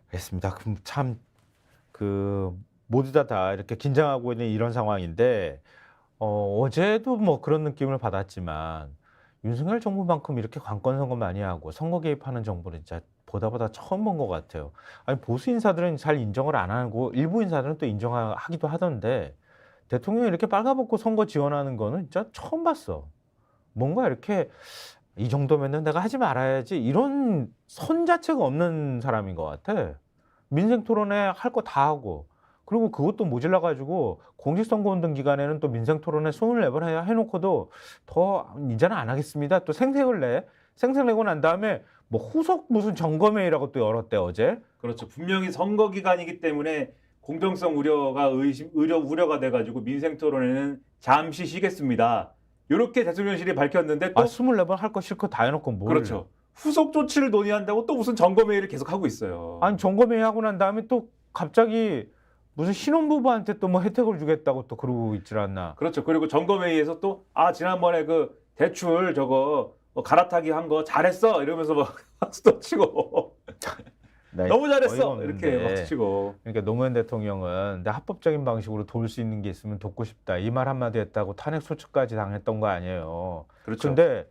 알겠습니다. 그럼 참 모두 다 이렇게 긴장하고 있는 이런 상황인데 어제도 뭐 그런 느낌을 받았지만 윤석열 정부만큼 이렇게 관건 선거 많이 하고 선거 개입하는 정부는 진짜 보다 처음 본 것 같아요. 아니 보수 인사들은 잘 인정을 안 하고 일부 인사들은 또 인정하기도 하던데 대통령이 이렇게 빨가벗고 선거 지원하는 거는 진짜 처음 봤어. 뭔가 이렇게 '이 정도면은 내가 하지 말아야지.' 이런 선 자체가 없는 사람인 것 같아. 민생 토론회 할 거 다 하고 그리고 그것도 모자라 가지고 공직선거운동 기간에는 또 민생 토론회 손을 내버려 해 놓고도 "더 이제는 안 하겠습니다." 또 생색을 내. 생색 내고 난 다음에 뭐 후속 무슨 점검회의라고 또 열었대 어제. 그렇죠. 분명히 선거 기간이기 때문에 공정성 우려가 우려가 돼 가지고 민생 토론회는 잠시 쉬겠습니다. 요렇게 대통령실이 밝혔는데 아 또 24번 할 거 실컷 다 해 놓고 뭘. 그렇죠. 후속 조치를 논의한다고 또 무슨 점검회의를 계속하고 아니 있어요. 점검회의 하고 난 다음에 또 갑자기 무슨 신혼부부한테 또 뭐 혜택을 주겠다고 또 그러고 있질 않나. 그렇죠. 그리고 점검회의에서 또 "아 지난번에 그 대출 저거 갈아타기 한 거 잘했어." 이러면서 막 박수도 치고 네. "너무 어이가 잘했어." 이렇게 박수 없는데 치고. 그러니까 노무현 대통령은 "내 합법적인 방식으로 도울 수 있는 게 있으면 돕고 싶다." 이 말 한마디 했다고 탄핵 소추까지 당했던 거 아니에요. 그렇죠. 근데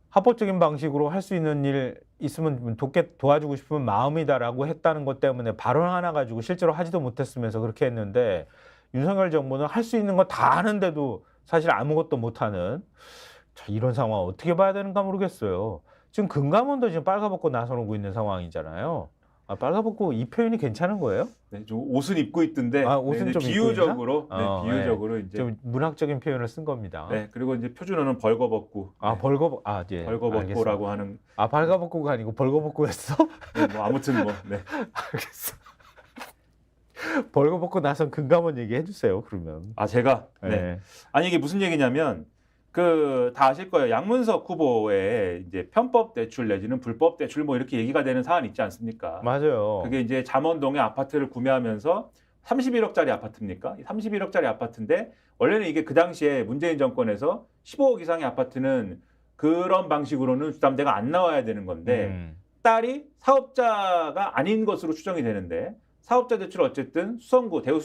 합법적인 방식으로 할 수 있는 일 있으면 도와주고 싶은 마음이다라고 했다는 것 때문에 발언 하나 가지고 실제로 하지도 못했으면서 그렇게 했는데 윤석열 정부는 할 수 있는 거 다 하는데도 사실 아무것도 못하는 자 이런 상황 어떻게 봐야 되는가 모르겠어요. 지금 금감원도 지금 빨가벗고 나서고 있는 상황이잖아요. 아 빨가벗고 이 표현이 괜찮은 거예요? 네. 좀 옷은 입고 있던데 아 네 옷은 이제 좀 입고 있나? 비유적으로 예. 비유적으로 인제 좀 문학적인 표현을 쓴 겁니다. 네. 그리고 인제 표준어는 벌거벗고 아 예. 알겠습니다. 벌거벗고라고 하는 아 네. 발가벗고가 아니고 벌거벗고 했어? 네 뭐 아무튼 뭐 네. 알겠어. 벌거벗고 나선 금감원 얘기해 주세요 그러면. 아 제가 네. 예. 아니 이게 무슨 얘기냐면 다 아실 거예요. 양문석 후보의 이제 편법 대출 내지는 불법 대출 뭐 이렇게 얘기가 되는 사안 있지 않습니까? 맞아요. 그게 인제 잠원동에 아파트를 구매하면서 31억 짜리 아파트입니까? 31억 짜리 아파트인데 원래는 이게 그 당시에 문재인 정권에서 15억 이상의 아파트는 그런 방식으로는 주담대가 안 나와야 되는 건데 음. 딸이 사업자가 아닌 것으로 추정이 되는데 사업자 대출을 어쨌든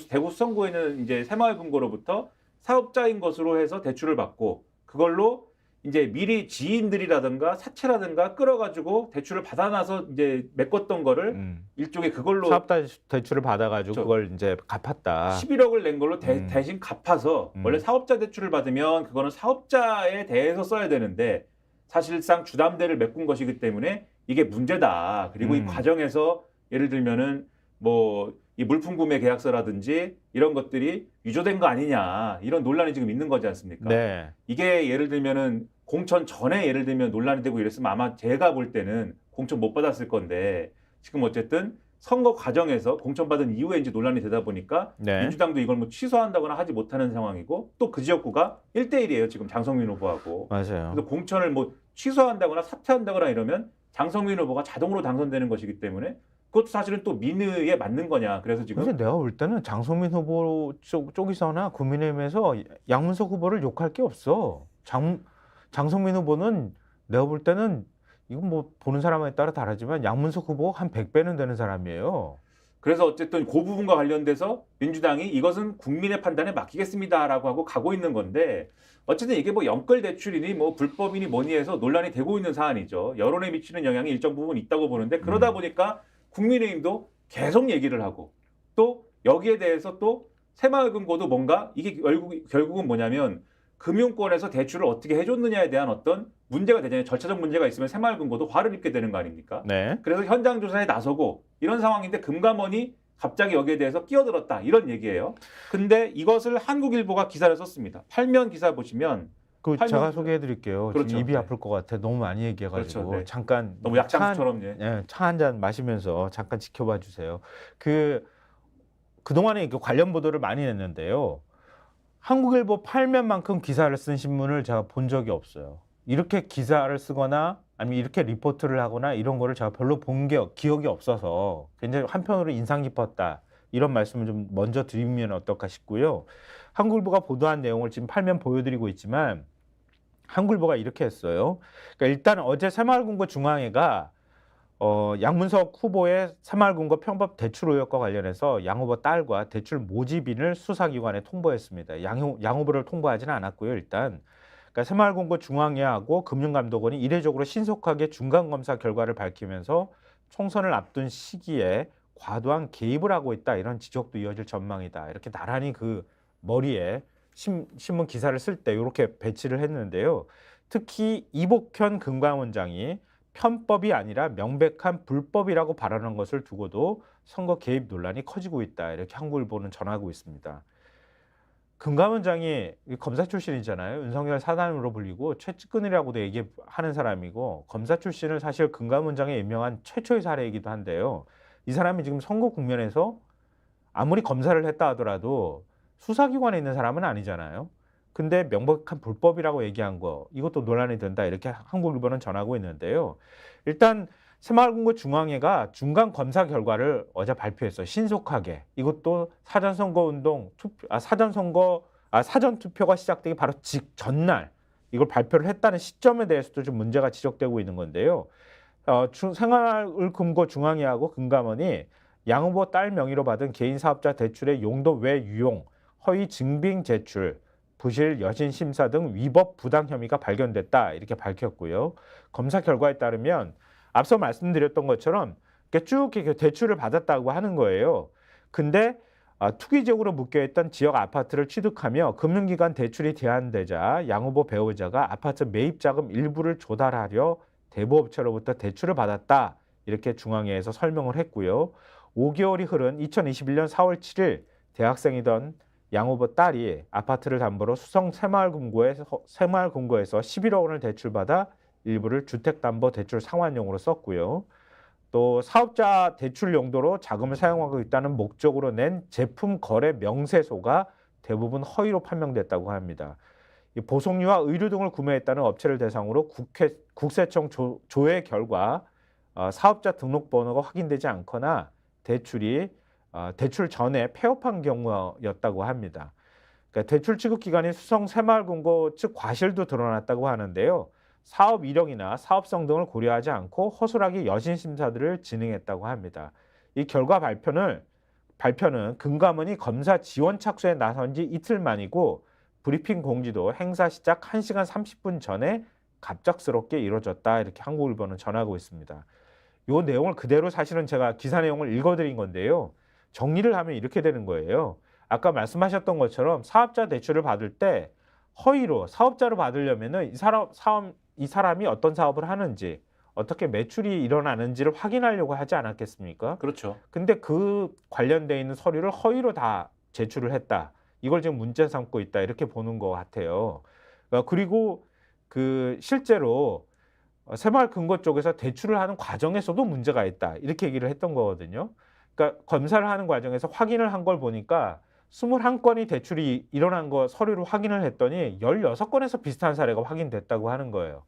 대구 수성구에 있는 이제 새마을금고로부터 사업자인 것으로 해서 대출을 받고 그걸로 인제 미리 지인들이라든가 사채라든가 끌어가지고 대출을 받아놔서 인제 메꿨던 거를 일종의 그걸로 사업 대출을 받아 가지고 그쵸. 그걸 인제 갚았다. 11억을 낸 걸로 음. 대신 갚아서 원래 음. 사업자 대출을 받으면 그거는 사업자에 대해서 써야 되는데 사실상 주담대를 메꾼 것이기 때문에 이게 문제다. 그리고 이 과정에서 예를 들면은 뭐 이 물품 구매 계약서라든지 이런 것들이 위조된 거 아니냐 이런 논란이 지금 있는 거지 않습니까? 네. 이게 예를 들면은 공천 전에 예를 들면 논란이 되고 이랬으면 아마 제가 볼 때는 공천 못 받았을 건데 지금 어쨌든 선거 과정에서 공천받은 이후에 이제 논란이 되다 보니까 네. 민주당도 이걸 뭐 취소한다거나 하지 못하는 상황이고 또 그 지역구가 1대1이에요. 지금 장성민 후보하고. 맞아요. 그래서 공천을 뭐 취소한다거나 사퇴한다거나 이러면 장성민 후보가 자동으로 당선되는 것이기 때문에 그것도 사실은 또 민의에 맞는 거냐. 그래서 지금 근데 내가 볼 때는 장성민 후보 쪽이서나 국민의힘에서 양문석 후보를 욕할 게 없어. 장성민 후보는 내가 볼 때는 이건 뭐 보는 사람에 따라 다르지만 양문석 후보 한 100배는 되는 사람이에요. 그래서 어쨌든 그 부분과 관련돼서 민주당이 이것은 국민의 판단에 맡기겠습니다라고 하고 가고 있는 건데 어쨌든 이게 뭐 연끌 대출이니 뭐 불법이니 뭐니 해서 논란이 되고 있는 사안이죠. 여론에 미치는 영향이 일정 부분 있다고 보는데 그러다 보니까 국민의힘도 계속 얘기를 하고 또 여기에 대해서 또 새마을금고도 뭔가 이게 결국은 뭐냐면 금융권에서 대출을 어떻게 해줬느냐에 대한 어떤 문제가 되잖아요. 절차적 문제가 있으면 새마을금고도 화를 입게 되는 거 아닙니까? 네. 그래서 현장 조사에 나서고 이런 상황인데 금감원이 갑자기 여기에 대해서 끼어들었다 이런 얘기예요. 근데 이것을 한국일보가 기사를 썼습니다. 8면 기사 보시면 제가 8면 소개해 드릴게요. 그렇죠. 지금 입이 네. 아플 것 같아. 너무 많이 얘기해 그렇죠. 가지고 네. 잠깐 너무 약장수처럼 예. 차 한 잔 마시면서 잠깐 지켜봐 주세요. 그동안에 이렇게 관련 보도를 많이 냈는데요. 한국일보 8면만큼 기사를 쓴 신문을 제가 본 적이 없어요. 이렇게 기사를 쓰거나 아니면 이렇게 리포트를 하거나 이런 거를 제가 별로 본 게 기억이 없어서 굉장히 한편으로 인상 깊었다. 이런 말씀을 좀 먼저 드리면 어떨까 싶고요. 한국일보가 보도한 내용을 지금 8면 보여드리고 있지만 한국일보가 이렇게 했어요. 그러니까 일단 어제 새마을금고 중앙회가 양문석 후보의 새마을금고 편법 대출 의혹과 관련해서 양 후보 딸과 대출 모집인을 수사기관에 통보했습니다. 양 후보를 통보하지는 않았고요. 일단 그러니까 새마을금고 중앙회하고 금융감독원이 이례적으로 신속하게 중간검사 결과를 밝히면서 총선을 앞둔 시기에 과도한 개입을 하고 있다, 이런 지적도 이어질 전망이다, 이렇게 나란히 그 머리에 신문 기사를 쓸 때 이렇게 배치를 했는데요. 특히 이복현 금감원장이 편법이 아니라 명백한 불법이라고 발언한 것을 두고도 선거 개입 논란이 커지고 있다, 이렇게 한국일보는 전하고 있습니다. 금감원장이 검사 출신이잖아요. 윤석열 사단으로 불리고 최측근이라고도 얘기하는 사람이고, 검사 출신을 사실 금감원장에 임명한 최초의 사례이기도 한데요. 이 사람이 지금 선거 국면에서 아무리 검사를 했다 하더라도 수사기관에 있는 사람은 아니잖아요. 근데 명백한 불법이라고 얘기한 거, 이것도 논란이 된다, 이렇게 한국일보는 전하고 있는데요. 일단 새마을금고 중앙회가 중간 검사 결과를 어제 발표했어요. 신속하게. 이것도 사전 투표가 시작되기 바로 전날 이걸 발표를 했다는 시점에 대해서도 좀 문제가 지적되고 있는 건데요. 새마을금고 중앙회하고 금감원이 양 후보 딸 명의로 받은 개인 사업자 대출의 용도 외 유용, 허위 증빙 제출, 부실 여신 심사 등 위법 부당 혐의가 발견됐다, 이렇게 밝혔고요. 검사 결과에 따르면 앞서 말씀드렸던 것처럼 쭉 이렇게 대출을 받았다고 하는 거예요. 근데 투기적으로 묶여있던 지역 아파트를 취득하며 금융기관 대출이 제한되자 양 후보 배우자가 아파트 매입자금 일부를 조달하려 대부업체로부터 대출을 받았다, 이렇게 중앙회에서 설명을 했고요. 5개월이 흐른 2021년 4월 7일 대학생이던 양 후보 딸이 아파트를 담보로 수성 새마을금고에서 11억 원을 대출받아 일부를 주택담보대출 상환용으로 썼고요. 또 사업자 대출 용도로 자금을 사용하고 있다는 목적으로 낸 제품 거래 명세서가 대부분 허위로 판명됐다고 합니다. 보석류와 의류 등을 구매했다는 업체를 대상으로 국세청 조회 결과 사업자 등록번호가 확인되지 않거나 대출 전에 폐업한 경우였다고 합니다. 그러니까 대출 취급 기관인 수성 새마을금고 측 과실도 드러났다고 하는데요. 사업 이력이나 사업성 등을 고려하지 않고 허술하게 여신 심사들을 진행했다고 합니다. 이 결과 발표는 금감원이 검사 지원 착수에 나선 지 이틀 만이고, 브리핑 공지도 행사 시작 1시간 30분 전에 갑작스럽게 이루어졌다, 이렇게 한국일보는 전하고 있습니다. 이 내용을 그대로 사실은 제가 기사 내용을 읽어드린 건데요. 정리를 하면 이렇게 되는 거예요. 아까 말씀하셨던 것처럼 사업자 대출을 받을 때 허위로 사업자로 받으려면은 이 사람이 어떤 사업을 하는지, 어떻게 매출이 일어나는지를 확인하려고 하지 않았겠습니까? 그렇죠. 근데 그 관련돼 있는 서류를 허위로 다 제출을 했다, 이걸 지금 문제 삼고 있다, 이렇게 보는 것 같아요. 그리고 실제로 새마을금고 쪽에서 대출을 하는 과정에서도 문제가 있다, 이렇게 얘기를 했던 거거든요. 그러니까 검사를 하는 과정에서 확인을 한 걸 보니까 21건이 대출이 일어난 거 서류를 확인을 했더니 16건에서 비슷한 사례가 확인됐다고 하는 거예요.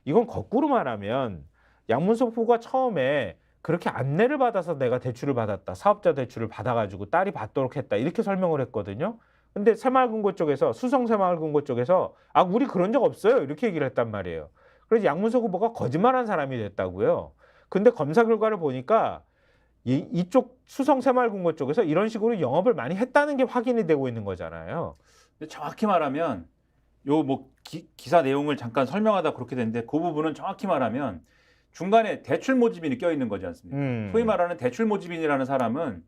이건 거꾸로 말하면 양문석 후보가 처음에 그렇게 안내를 받아서 내가 대출을 받았다, 사업자 대출을 받아가지고 딸이 받도록 했다, 이렇게 설명을 했거든요. 근데 새마을금고 쪽에서, 수성 새마을금고 쪽에서 우리 그런 적 없어요, 이렇게 얘기를 했단 말이에요. 그래서 양문석 후보가 거짓말한 사람이 됐다고요. 근데 검사 결과를 보니까 이쪽 수성 새마을금고 쪽에서 이런 식으로 영업을 많이 했다는 게 확인이 되고 있는 거잖아요. 근데 정확히 말하면 요 기사 내용을 잠깐 설명하다 그렇게 됐는데, 그 부분은 정확히 말하면 중간에 대출 모집인이 껴있는 거지 않습니까? 소위 말하는 대출 모집인이라는 사람은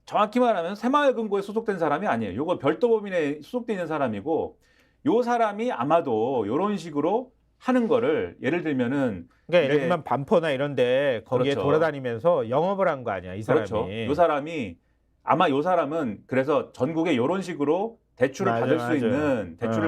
정확히 말하면 새마을금고에 소속된 사람이 아니에요. 요거 별도법인에 소속돼 있는 사람이고, 요 사람이 아마도 요런 식으로 하는 거를, 예를 들면은 그러니까 예를 들면 반포나 이런데 거기에 그렇죠. 돌아다니면서 영업을 한 거 아니야, 이 사람이. 그렇죠. 요 사람은 그래서 전국에 요런 식으로 대출을 맞아요.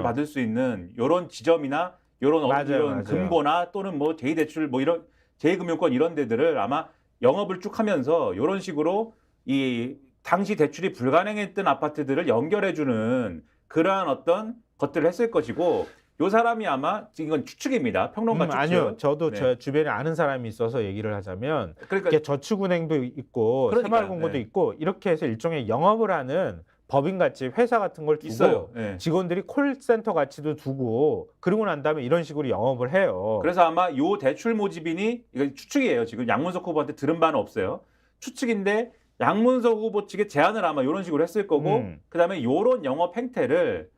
받을 수 있는 요런 지점이나 요런 맞아요. 금고나 또는 뭐 제2대출 이런 제2금융권 이런 데들을 아마 영업을 쭉 하면서 요런 식으로 이 당시 대출이 불가능했던 아파트들을 연결해주는 그러한 어떤 것들을 했을 것이고, 요 사람이 아마 지금 이건 추측입니다. 평론가 추측. 아니요, 저도 네. 제 주변에 아는 사람이 있어서 얘기를 하자면, 그러니까 이게 저축은행도 있고 새마을금고도 네. 있고 이렇게 해서 일종의 영업을 하는 법인같이 회사 같은 걸 두고 있어요. 예. 직원들이 콜센터 같이도 두고 그러고 난 다음에 이런 식으로 영업을 해요. 그래서 아마 요 대출 모집인이 이거 추측이에요. 지금 양문석 후보한테 들은 바는 없어요. 추측인데 양문석 후보 측에 제안을 아마 이런 식으로 했을 거고 그다음에 요런 영업 행태를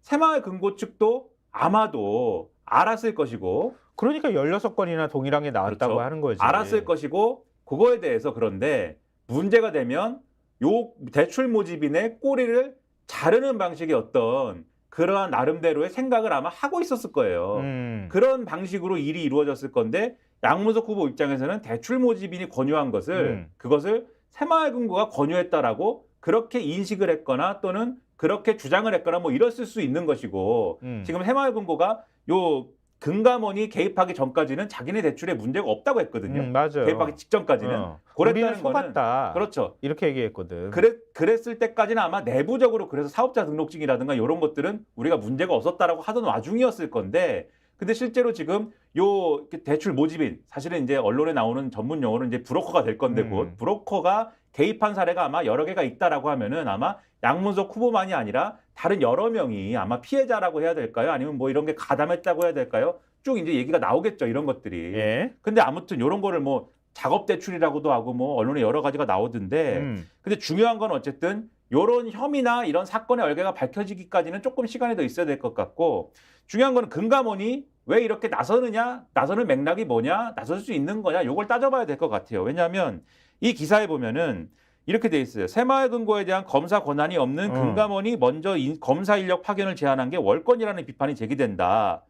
새마을금고 측도 아마도 알았을 것이고 그러니까 16건이나 동일한 게 나왔다고 그렇죠. 하는 거지. 알았을 것이고 그거에 대해서 그런데 문제가 되면 요 대출 모집인의 꼬리를 자르는 방식의 어떤 그러한 나름대로의 생각을 아마 하고 있었을 거예요. 그런 방식으로 일이 이루어졌을 건데 양문석 후보 입장에서는 대출 모집인이 권유한 것을 그것을 새마을금고가 권유했다라고 그렇게 인식을 했거나 또는 그렇게 주장을 했거나 뭐 이랬을 수 있는 것이고 지금 새마을금고가 요 금감원이 개입하기 전까지는 자기네 대출에 문제가 없다고 했거든요. 맞아요. 개입하기 직전까지는. 우리는 속았다. 그렇죠. 이렇게 얘기했거든. 그랬을 때까지는 아마 내부적으로 그래서 사업자 등록증이라든가 이런 것들은 우리가 문제가 없었다라고 하던 와중이었을 건데 근데 실제로 지금 요 대출 모집인 사실은 이제 언론에 나오는 전문 용어는 이제 브로커가 될 건데 곧 브로커가 개입한 사례가 아마 여러 개가 있다라고 하면은 아마 양문석 후보만이 아니라 다른 여러 명이 아마 피해자라고 해야 될까요? 아니면 뭐 이런 게 가담했다고 해야 될까요? 쭉 이제 얘기가 나오겠죠. 이런 것들이. 예. 근데 아무튼 이런 거를 뭐 작업 대출이라고도 하고 뭐 언론에 여러 가지가 나오던데 근데 중요한 건 어쨌든 이런 혐의나 이런 사건의 얼개가 밝혀지기까지는 조금 시간이 더 있어야 될 것 같고 중요한 건 금감원이 왜 이렇게 나서느냐, 나서는 맥락이 뭐냐, 나설 수 있는 거냐, 요걸 따져봐야 될 것 같아요. 왜냐하면 이 기사에 보면은 이렇게 돼 있어요. 새마을금고에 대한 검사 권한이 없는 금감원이 먼저 검사 인력 파견을 제안한 게 월권이라는 비판이 제기된다.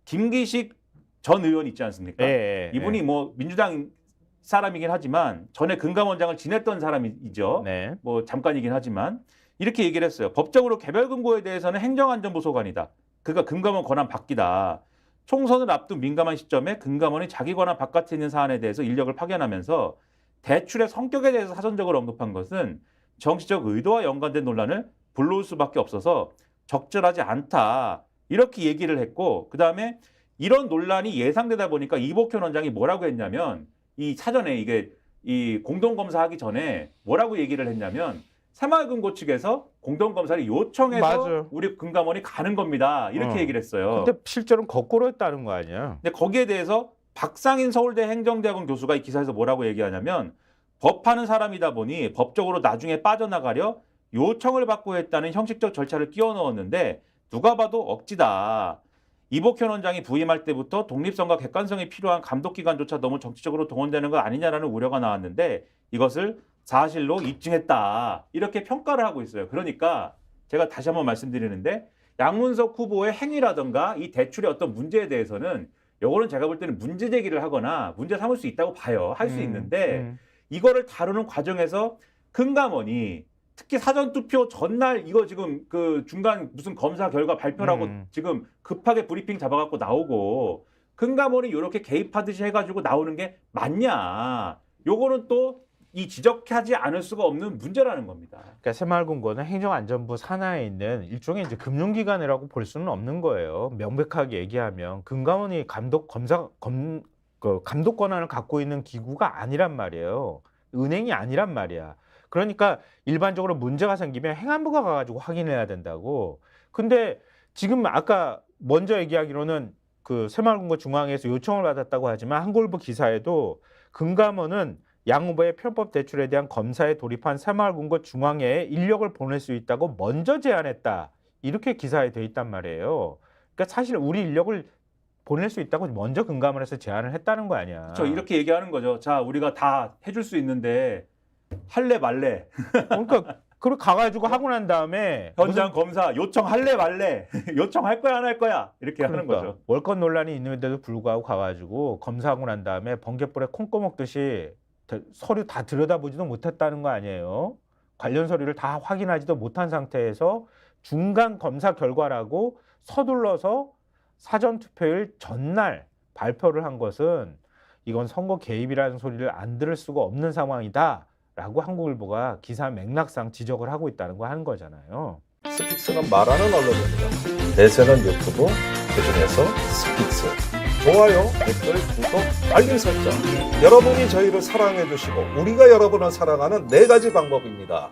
김기식 전 의원 있지 않습니까? 이분이 뭐 민주당 사람이긴 하지만 전에 금감원장을 지냈던 사람이죠. 네. 뭐 잠깐이긴 하지만 이렇게 얘기를 했어요. 법적으로 개별금고에 대해서는 행정안전부 소관이다. 그러니까 금감원 권한 바뀌다. 총선을 앞둔 민감한 시점에 금감원이 자기 권한 바깥에 있는 사안에 대해서 인력을 파견하면서 대출의 성격에 대해서 사전적으로 언급한 것은 정치적 의도와 연관된 논란을 불러올 수밖에 없어서 적절하지 않다. 이렇게 얘기를 했고 그다음에 이런 논란이 예상되다 보니까 이복현 원장이 뭐라고 했냐면 이 사전에 이게 이 공동검사하기 전에 뭐라고 얘기를 했냐면 새마을금고 측에서 공동검사를 요청해서 맞아요. 우리 금감원이 가는 겁니다. 이렇게 얘기를 했어요. 근데 실제로는 거꾸로 했다는 거 아니야? 근데 거기에 대해서 박상인 서울대 행정대학원 교수가 이 기사에서 뭐라고 얘기하냐면 법하는 사람이다 보니 법적으로 나중에 빠져나가려 요청을 받고 했다는 형식적 절차를 끼워 넣었는데 누가 봐도 억지다. 이복현 원장이 부임할 때부터 독립성과 객관성이 필요한 감독기관조차 너무 정치적으로 동원되는 것 아니냐라는 우려가 나왔는데 이것을 사실로 입증했다. 이렇게 평가를 하고 있어요. 그러니까 제가 다시 한번 말씀드리는데 양문석 후보의 행위라든가 이 대출의 어떤 문제에 대해서는 요거는 제가 볼 때는 문제 제기를 하거나 문제 삼을 수 있다고 봐요. 할 수 있는데 이거를 다루는 과정에서 금감원이 특히 사전투표 전날 이거 지금 그 중간 무슨 검사 결과 발표라고 지금 급하게 브리핑 잡아갖고 나오고 금감원이 이렇게 개입하듯이 해가지고 나오는 게 맞냐. 요거는 또 이 지적하지 않을 수가 없는 문제라는 겁니다. 그러니까 새마을금고는 행정안전부 산하에 있는 일종의 이제 금융기관이라고 볼 수는 없는 거예요. 명백하게 얘기하면 금감원이 감독 권한을 갖고 있는 기구가 아니란 말이에요. 은행이 아니란 말이야. 그러니까 일반적으로 문제가 생기면 행안부가 가가지고 확인해야 된다고. 근데 지금 아까 먼저 얘기하기로는 그 새마을금고 중앙에서 요청을 받았다고 하지만 한국일보 기사에도 금감원은 양 후보의 편법 대출에 대한 검사에 돌입한 새마을금고 중앙회에 인력을 보낼 수 있다고 먼저 제안했다. 이렇게 기사에 돼 있단 말이에요. 그러니까 사실 우리 인력을 보낼 수 있다고 먼저 금감원에서 제안을 했다는 거 아니야. 그렇죠. 이렇게 얘기하는 거죠. 자, 우리가 다 해줄 수 있는데 할래 말래. 그러니까 그걸 가가지고 하고 난 다음에 현장 검사 요청할래 말래. 요청할 거야 안 할 거야. 이렇게 하는 거죠. 월권 논란이 있는데도 불구하고 가가지고 검사하고 난 다음에 번갯불에 콩 꺼먹듯이 서류 다 들여다보지도 못했다는 거 아니에요. 관련 서류를 다 확인하지도 못한 상태에서 중간 검사 결과라고 서둘러서 사전투표일 전날 발표를 한 것은 이건 선거 개입이라는 소리를 안 들을 수가 없는 상황이다라고 한국일보가 기사 맥락상 지적을 하고 있다는 거 하는 거잖아요. 스픽스는 말하는 언론입니다. 대세는 유튜브, 그중에서 스픽스. 좋아요, 댓글, 구독, 알림 설정. 여러분이 저희를 사랑해 주시고 우리가 여러분을 사랑하는 4가지 방법입니다.